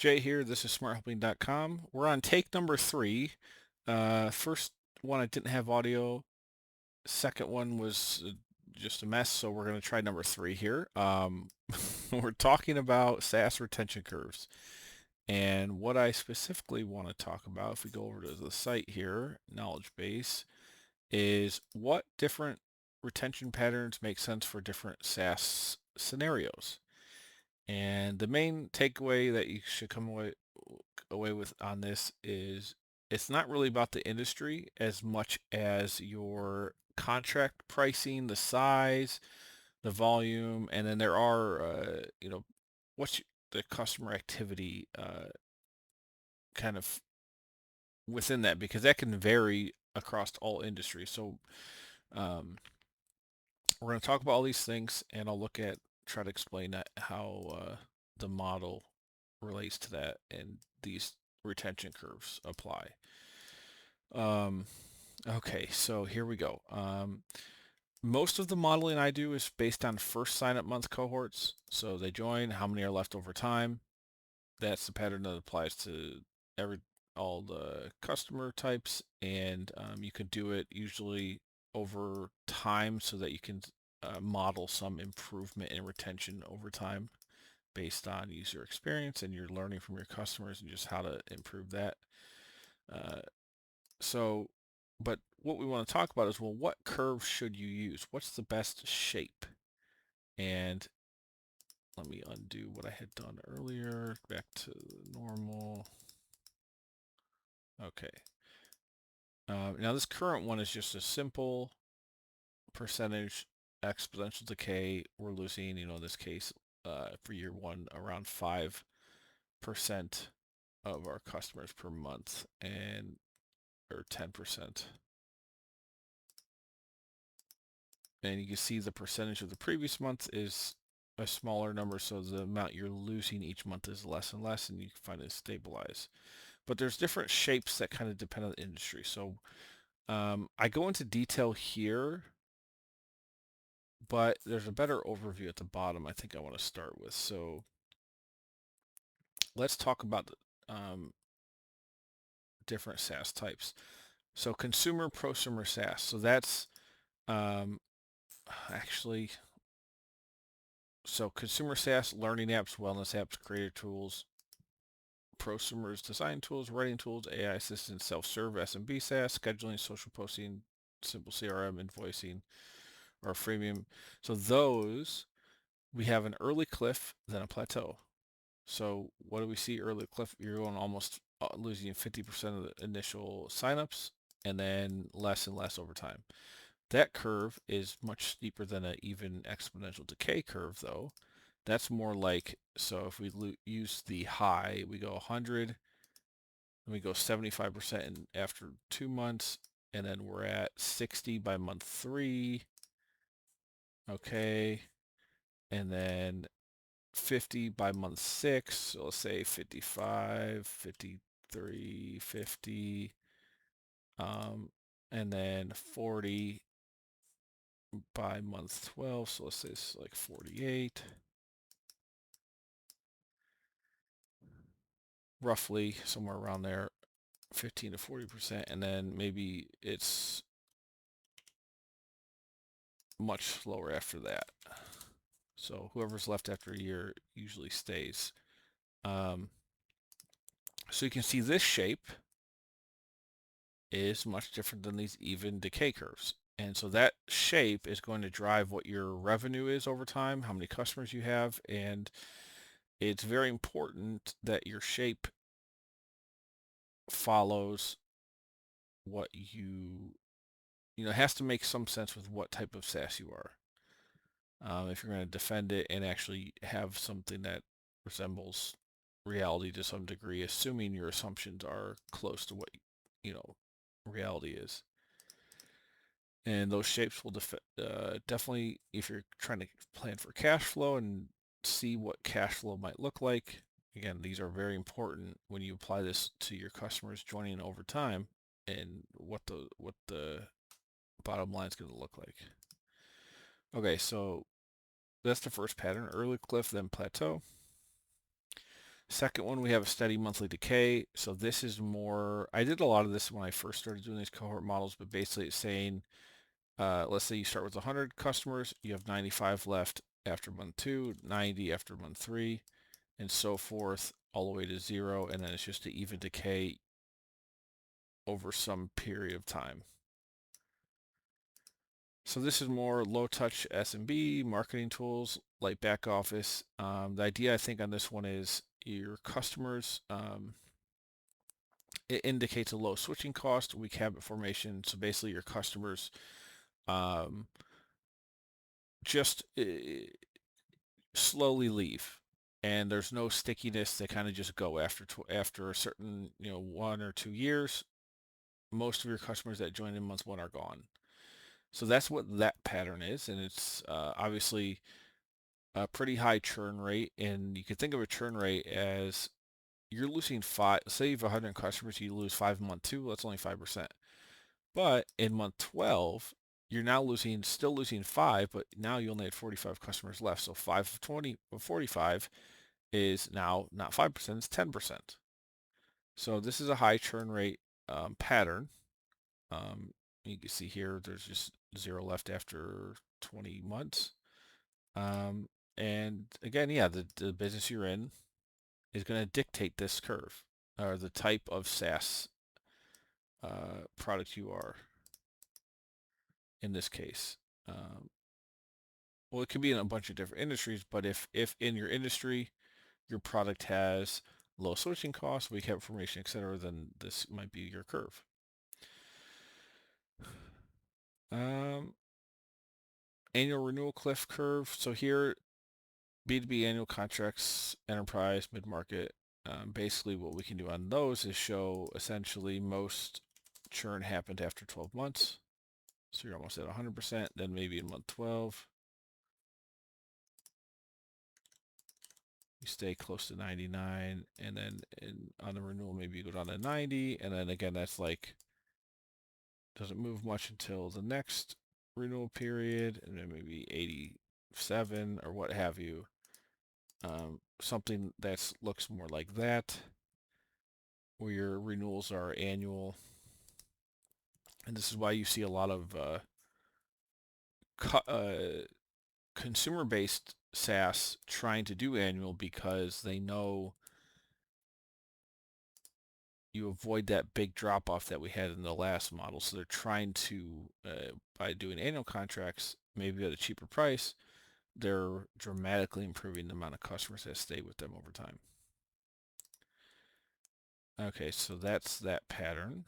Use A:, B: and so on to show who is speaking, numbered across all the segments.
A: Jay here. This is SmartHelping.com. We're on take number 3. First one I didn't have audio. Second one was just a mess, so we're going to try number 3 here. We're talking about SaaS retention curves. And what I specifically want to talk about, if we go over to the site here, knowledge base, is what different retention patterns make sense for different SaaS scenarios. And the main takeaway that you should come away with on this is it's not really about the industry as much as your contract pricing, the size, the volume, and then there are, what's the customer activity kind of within that, because that can vary across all industries. So we're going to talk about all these things, and I'll try to explain how the model relates to that and these retention curves apply. Okay, so here we go. Most of the modeling I do is based on first sign up month cohorts. So they join, how many are left over time. That's the pattern that applies to all the customer types, and you can do it usually over time so that you can model some improvement in retention over time based on user experience, and you're learning from your customers and just how to improve that. Uh, so, but what we want to talk about is, well, what curve should you use? What's the best shape? And let me undo what I had done earlier, back to normal. Okay. Now this current one is just a simple percentage exponential decay. We're losing, in this case, for year one, around 5% of our customers per month, or 10%. And you can see the percentage of the previous month is a smaller number, so the amount you're losing each month is less and less, and you can find it stabilize. But there's different shapes that kind of depend on the industry. So I go into detail here, but there's a better overview at the bottom I think I want to start with. So let's talk about the different SaaS types. So consumer, prosumer, SaaS. So that's actually, so consumer SaaS, learning apps, wellness apps, creator tools. Prosumers, design tools, writing tools, AI assistants, self-serve, SMB SaaS, scheduling, social posting, simple CRM, invoicing, or freemium. So those, we have an early cliff, then a plateau. So what do we see early cliff? You're going almost losing 50% of the initial signups, and then less and less over time. That curve is much steeper than an even exponential decay curve, though. That's more like, so if we use the high, we go 100, then we go 75% after 2 months, and then we're at 60 by month 3. Okay, and then 50 by month 6. So let's say 55, 53, 50, and then 40 by month 12. So let's say it's like 48. Roughly somewhere around there, 15 to 40%, and then maybe it's much slower after that. So whoever's left after a year usually stays. So you can see this shape is much different than these even decay curves. And so that shape is going to drive what your revenue is over time, how many customers you have, and it's very important that your shape follows what it has to make some sense with what type of SaaS you are. If you're going to defend it and actually have something that resembles reality to some degree, assuming your assumptions are close to what reality is. And those shapes will definitely, if you're trying to plan for cash flow and see what cash flow might look like, again, these are very important when you apply this to your customers joining over time and what the bottom line is going to look like. Okay, so that's the first pattern, early cliff, then plateau. Second one, we have a steady monthly decay. So this is more, I did a lot of this when I first started doing these cohort models, but basically it's saying, let's say you start with 100 customers, you have 95 left after month 2, 90 after month 3, and so forth, all the way to 0, and then it's just an even decay over some period of time. So this is more low-touch SMB, marketing tools, light back office. The idea, I think, on this one is your customers, it indicates a low switching cost, weak habit formation. So basically your customers um, just slowly leave, and there's no stickiness. They kind of just go after a certain 1 or 2 years. Most of your customers that join in month 1 are gone. So that's what that pattern is, and it's obviously a pretty high churn rate. And you could think of a churn rate as you're losing five. Say you have 100 customers, you lose 5 in month 2. That's only 5%. But in month 12, you're now still losing 5, but now you only had 45 customers left. So 5 of 20 of 45 is now not 5%, it's 10%. So this is a high churn rate pattern. You can see here, there's just 0 left after 20 months. And again, yeah, the business you're in is going to dictate this curve, or the type of SaaS product you are in this case. Well, it could be in a bunch of different industries, but if in your industry your product has low switching costs, weak information, etc., then this might be your curve. Annual renewal cliff curve. So here, B2B annual contracts, enterprise, mid-market. Basically, what we can do on those is show essentially most churn happened after 12 months. So you're almost at 100%. Then maybe in month 12, you stay close to 99, and then on the renewal, maybe you go down to 90, and then again, that's like doesn't move much until the next renewal period, and then maybe 87 or what have you. Something that looks more like that, where your renewals are annual. And this is why you see a lot of consumer-based SaaS trying to do annual, because they know you avoid that big drop off that we had in the last model. So they're trying to, by doing annual contracts, maybe at a cheaper price, they're dramatically improving the amount of customers that stay with them over time. Okay, so that's that pattern.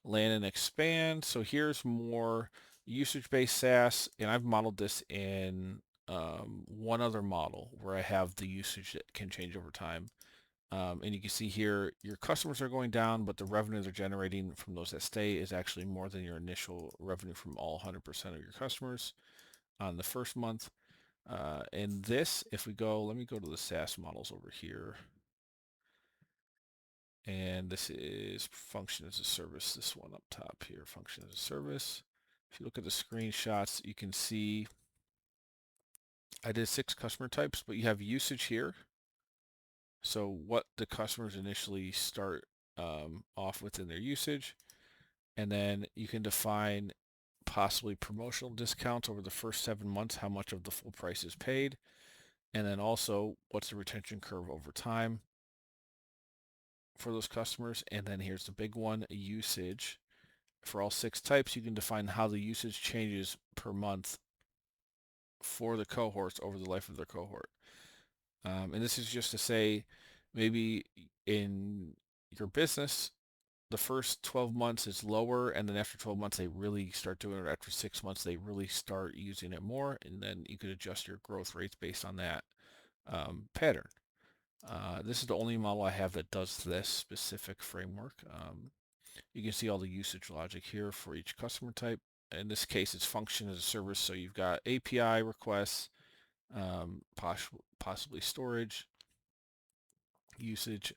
A: Land and expand. So here's more usage-based SaaS, and I've modeled this in one other model where I have the usage that can change over time. And you can see here, your customers are going down, but the revenue they're generating from those that stay is actually more than your initial revenue from all 100% of your customers on the first month. And this, if we go, let me go to the SaaS models over here. And this is function as a service, this one up top here, function as a service. If you look at the screenshots, you can see I did 6 customer types, but you have usage here. So what the customers initially start off with in their usage. And then you can define possibly promotional discounts over the first 7 months, how much of the full price is paid. And then also, what's the retention curve over time for those customers. And then here's the big one, usage. For all 6 types, you can define how the usage changes per month for the cohorts over the life of their cohort. And this is just to say, maybe in your business, the first 12 months is lower, and then after 12 months, they really start doing it. After 6 months, they really start using it more, and then you could adjust your growth rates based on that pattern. This is the only model I have that does this specific framework. You can see all the usage logic here for each customer type. In this case, it's function as a service, so you've got API requests, possibly storage, usage,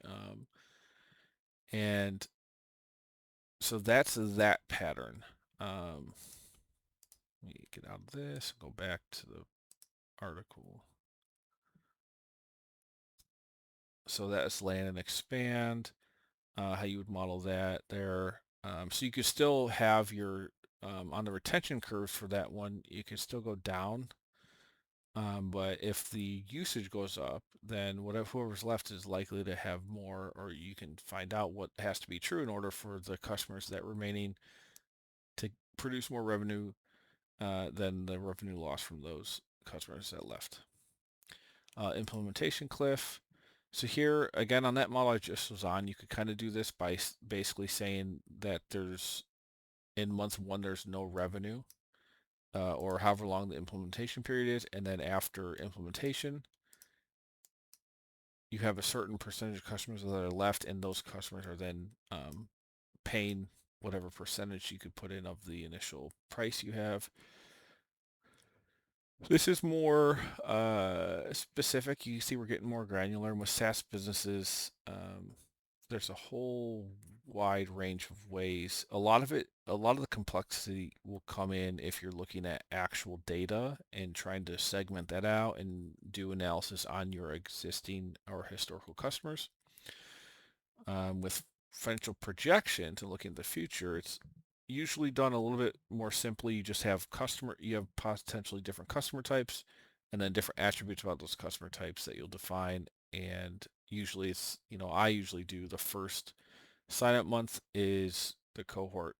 A: and so that's that pattern. Let me get out of this, go back to the article. So that's land and expand, how you would model that there. So you could still have your, on the retention curves for that one, you can still go down. But if the usage goes up, then whatever whoever's left is likely to have more, or you can find out what has to be true in order for the customers that remaining to produce more revenue than the revenue loss from those customers that left. Implementation cliff. So here, again, on that model I just was on, you could kind of do this by basically saying that there's, in month one, there's no revenue, or however long the implementation period is. And then after implementation, you have a certain percentage of customers that are left, and those customers are then paying whatever percentage you could put in of the initial price you have. This is more specific. You see we're getting more granular. And with SaaS businesses, there's a whole wide range of ways. A lot of the complexity will come in if you're looking at actual data and trying to segment that out and do analysis on your existing or historical customers. With financial projections and looking at the future, it's usually done a little bit more simply. You have potentially different customer types and then different attributes about those customer types that you'll define. And usually I usually do the first sign up month is the cohort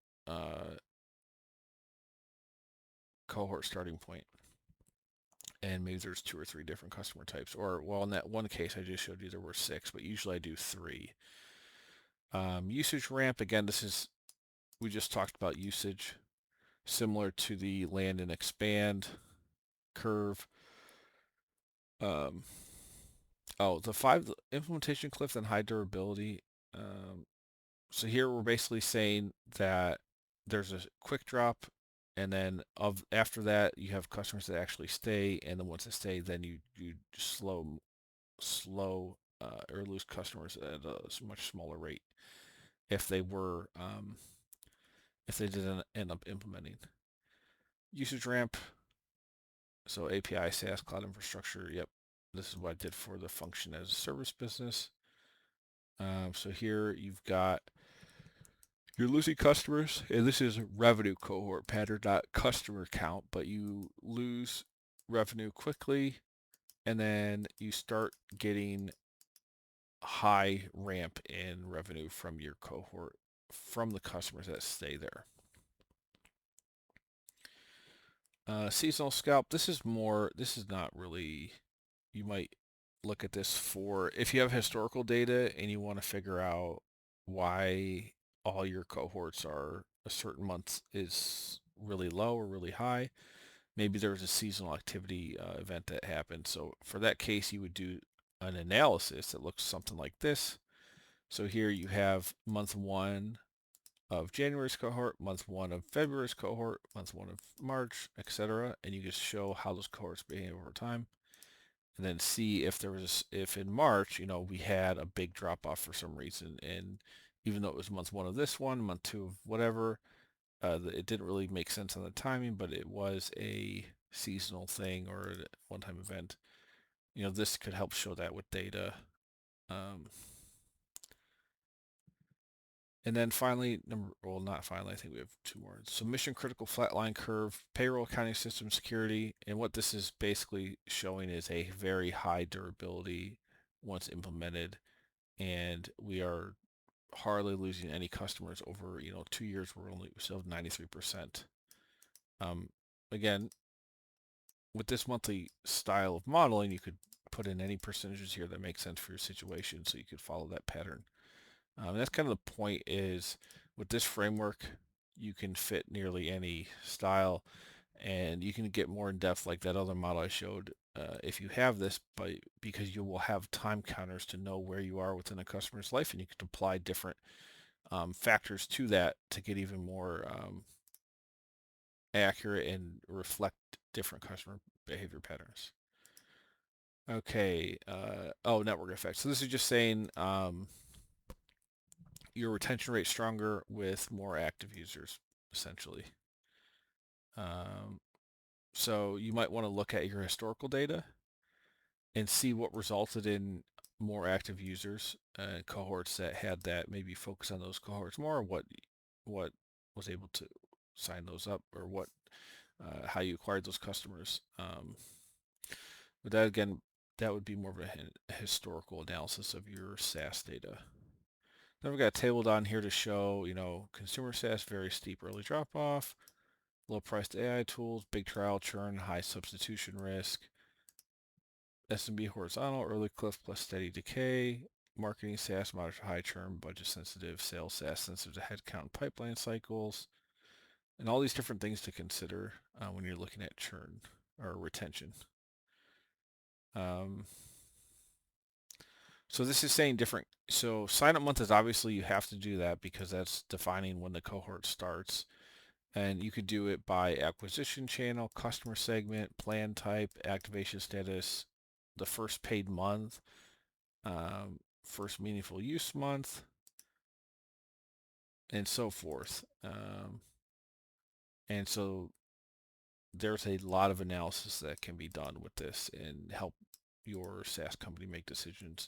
A: starting point. And maybe there's 2 or 3 different customer types, or well, in that one case I just showed you there were 6, but usually I do 3. Usage ramp, again, we just talked about usage, similar to the land and expand curve. The implementation cliff and high durability. So here we're basically saying that there's a quick drop, and then after that you have customers that actually stay, and then once they stay, then you slow or lose customers at a much smaller rate if they didn't end up implementing. Usage ramp, so API, SaaS, cloud infrastructure. Yep, this is what I did for the function as a service business. So here you've got, you're losing customers, and this is revenue cohort pattern, not customer count, but you lose revenue quickly, and then you start getting high ramp in revenue from your cohort, from the customers that stay there. Seasonal scalp, this is not really, you might look at this for if you have historical data and you want to figure out why all your cohorts are a certain month is really low or really high. Maybe there was a seasonal activity event that happened. So for that case, you would do an analysis that looks something like this. So here you have month 1 of January's cohort, month 1 of February's cohort, month 1 of March, etc. And you just show how those cohorts behave over time. And then see if if in March, we had a big drop off for some reason. And even though it was month 1 of this one, month 2 of whatever, it didn't really make sense on the timing, but it was a seasonal thing or a one-time event. This could help show that with data. And then finally, not finally, I think we have 2 more. So mission critical flatline curve, payroll accounting system security. And what this is basically showing is a very high durability once implemented. And we are hardly losing any customers over, 2 years. We still have 93%. Again, with this monthly style of modeling, you could put in any percentages here that make sense for your situation, so you could follow that pattern. That's kind of the point, is with this framework, you can fit nearly any style, and you can get more in depth like that other model I showed if you have this, but because you will have time counters to know where you are within a customer's life, and you can apply different factors to that to get even more accurate and reflect different customer behavior patterns. Okay, network effects. So this is just saying your retention rate stronger with more active users, essentially. So you might want to look at your historical data and see what resulted in more active users and cohorts that had that, maybe focus on those cohorts more, what was able to sign those up, or what how you acquired those customers. But that again, that would be more of a historical analysis of your SaaS data. Then we've got a table down here to show, consumer SaaS, very steep early drop off, low priced AI tools, big trial churn, high substitution risk, SMB horizontal, early cliff plus steady decay, marketing SaaS, moderate to high churn, budget sensitive, sales SaaS sensitive to headcount and pipeline cycles, and all these different things to consider when you're looking at churn or retention. Um, so this is saying different. So sign up month is obviously you have to do that because that's defining when the cohort starts. And you could do it by acquisition channel, customer segment, plan type, activation status, the first paid month, first meaningful use month, and so forth. And so there's a lot of analysis that can be done with this and help your SaaS company make decisions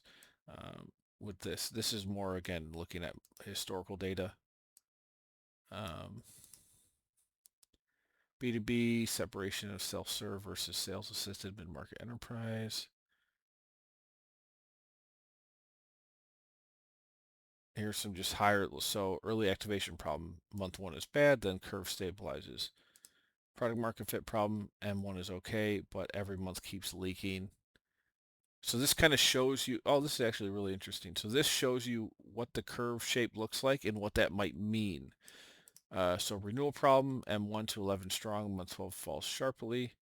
A: with this. This is more, again, looking at historical data. B2B, separation of self-serve versus sales-assisted mid-market enterprise. Here's some just higher, so early activation problem, month 1 is bad, then curve stabilizes. Product market fit problem, M1 is okay, but every month keeps leaking. So this kind of shows you, oh, this is actually really interesting. So this shows you what the curve shape looks like and what that might mean. So renewal problem, M1 to 11 strong, month 12 falls sharply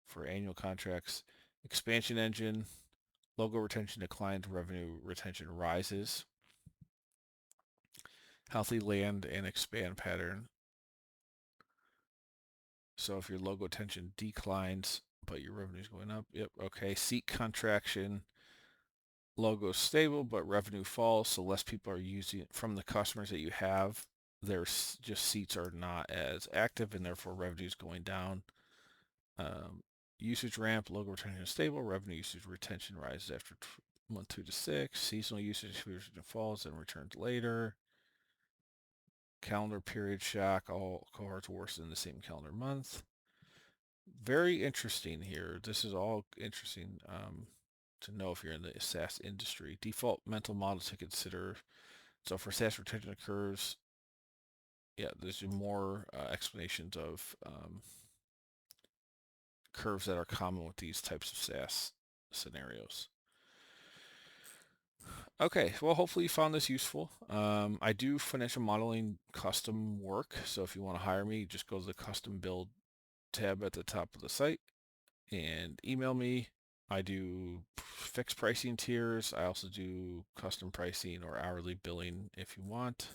A: for annual contracts. Expansion engine, logo retention declines, revenue retention rises. Healthy land and expand pattern. So if your logo retention declines, but your revenue is going up, yep, okay. Seat contraction, logo stable, but revenue falls, so less people are using it from the customers that you have. Their just seats are not as active, and therefore revenue is going down. Usage ramp, logo retention is stable, revenue usage retention rises after month 2 to 6. Seasonal usage falls and returns later. Calendar period shock, all cohorts worse than the same calendar month. Very interesting here. This is all interesting to know if you're in the SaaS industry. Default mental model to consider. So for SaaS retention curves, yeah, there's more explanations of curves that are common with these types of SaaS scenarios. Okay, well, hopefully you found this useful. I do financial modeling custom work, so if you want to hire me, just go to the custom build tab at the top of the site and email me. I do fixed pricing tiers. I also do custom pricing or hourly billing if you want.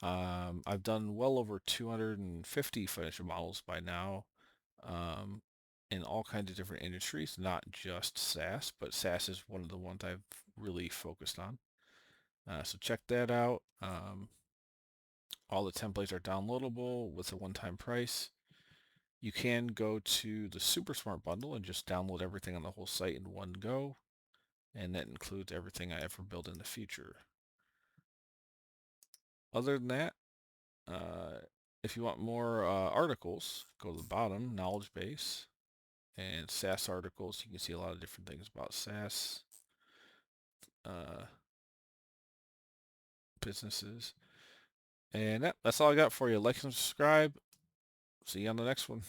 A: I've done well over 250 financial models by now in all kinds of different industries, not just SaaS, but SaaS is one of the ones I've really focused on. So check that out. All the templates are downloadable with a one-time price. You can go to the Super Smart Bundle and just download everything on the whole site in one go. And that includes everything I ever build in the future. Other than that, if you want more articles, go to the bottom, knowledge base, and SaaS articles. You can see a lot of different things about SaaS businesses. And that's all I got for you. Like and subscribe. See you on the next one.